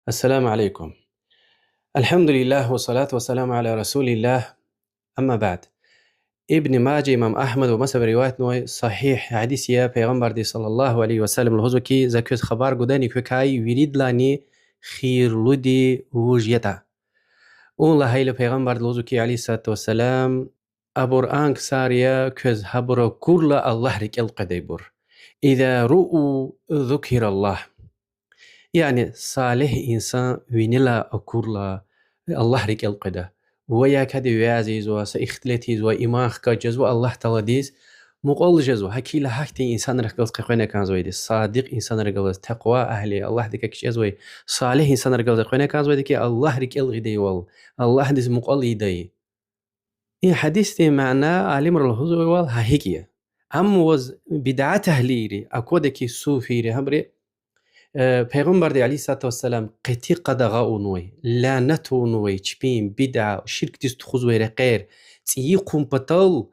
السلام عليكم. الحمد لله والصلاة والسلام على رسول الله. أما بعد، ابن ماجه إمام أحمد و مسب روايت نوی صحیح حدیثیه پیغمبر دی صلی الله علیه و سلم الهزو کی زکوت خبر گودنی که کای ویرید لانی خیر لودی وجیتا اون لحیل پیغمبر دی الهزو کی علیه الصلاة والسلام أبور آنك ساريا كز هبر كل الله رك القدي بر إذا رؤوا ذكر الله، يعني صالح إنسان وينلا أكورلا الله رك القدا ويا كده يعزيز وسإختلتيز وإيمان خك جزو الله تلاديز مقول جزو هكي لحكتي إنسان رجل قينا كان زويد صادق إنسان رجل تقوى أهلي الله ديك كجزوي صالح إنسان رجل قينا كان زويد كي الله رك الغدي وال الله ديز مقول يدي این حدیث معنی عالم را الحضور وال هیکیه هم وز بدعت هلیری اکوده کی صوفیری همری پیغمبر دی علیه الصلاة والسلام قتی قدغا اونوی لعنت اونوی چپیم بدع شرک دیست خوزوی رقیر تی قومپتال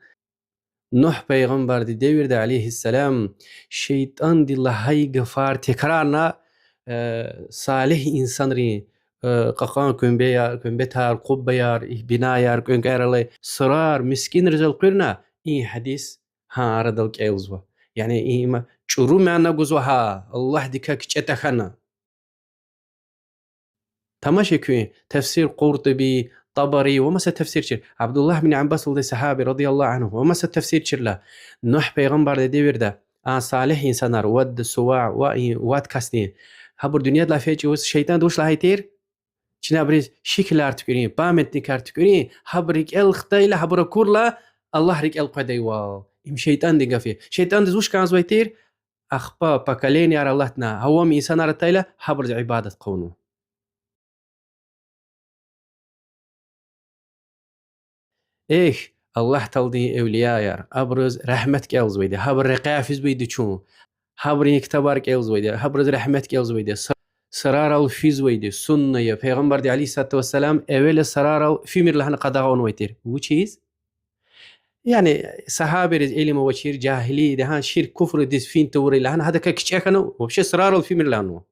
نوح پیغمبر دی دیور دی علیه السلام شیطان دی لحی گفار تکرارنا صالح انسان ری قاقان كنبيتار قبيار بنايار كنكارلي صرار مسكين رجل قرنا حديث ها ردل كيلزوا يعني ما شرو معنا جزوها الله ديكا كتشتخنا تماشي كوين تفسير قرطبي طبري وما تفسير شر عبد الله بن عباس الصحابي رضي الله عنه وما تفسير شر له نوح پیغمبر دي ورده صالح انسانار ود سواع واد كاستين هبر دنيا لا فيجي شيطان دوش لا هيتير چنا بريز شكل ارتكرين بامت نكارتكرين حبرك الختيلة حبر كورلا الله رك القدي وال ام شيطان دي قفي شيطان دزوش كان زويتير اخبا باكالين يا اللهتنا هو مي انسان ارتيلة حبر عبادة قونو ايش الله تلدي اولياء يار ابرز رحمتك الزويدي حبر رقافز بيدي چون حبر يكتبارك الزويدي حبرز رحمتك الزويدي سرارال فيز ويدي سنة يا پیغمبر دي عليه الصلاة والسلام اول سرارال في مر لهنا قداغون ويتير which is يعني صحابي رز علم وشير جاهلي دهان شير كفر ديس فين توري لهنا هذا كيشكنو وبش سرارال في مر لهنو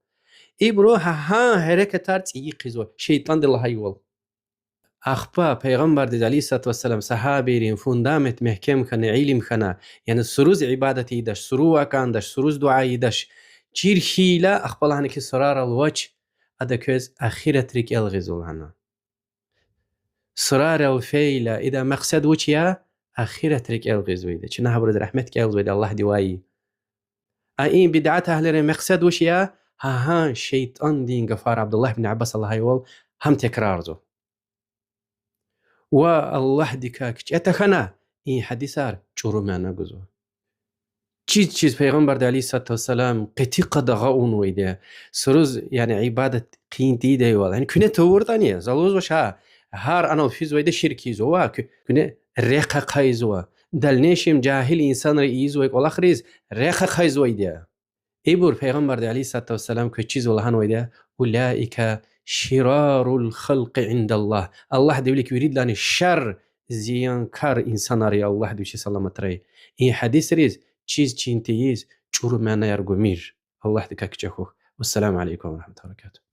إبرو ها هركتار تيقظوا شيطان دي الله يول أخبا پیغمبر دي عليه الصلاة والسلام صحابي رين فوندامت محكم خنا علم خنا يعني سروز عبادتي داش سروا كان داش سروز دعائي داش جير خيلا أخبال هنك سرار الوجه هذا كوز أخيرة تريك الغزول هنا سرار الفيلة إذا مقصد وجهها أخيرة تريك الغزول إذا كنا برد رحمتك الغزول الله دواي أين بدعت أهل مقصد وجهها ها شيطان دين غفار عبد الله بن عباس الله يقول هم تكرار زو والله ديكاك أتخنا إيه حديثار شورو معنا جزو چیز پیغمبر علیه الصلاة والسلام قتی قدغا اون ویده سروز يعني عبادة قين دیده وال يعني کنه توردانیه زلوز وشها هر انا فيز ويده شركي زوا کنه رقه قایزوا دلنشم جاهل انسان رئیز و اول اخریز رقه قایز ويده ایبور پیغمبر علیه الصلاة والسلام که چیز والهان ويده اولئك شرار الخلق عند الله الله دولك يريد لان شر زيان كار انسان ري الله دوشي سلامت ري این حدیث ریز چیز چینتیز چورو معنی ارگومیر الله دکک جهو والسلام عليكم ورحمة الله وبركاته.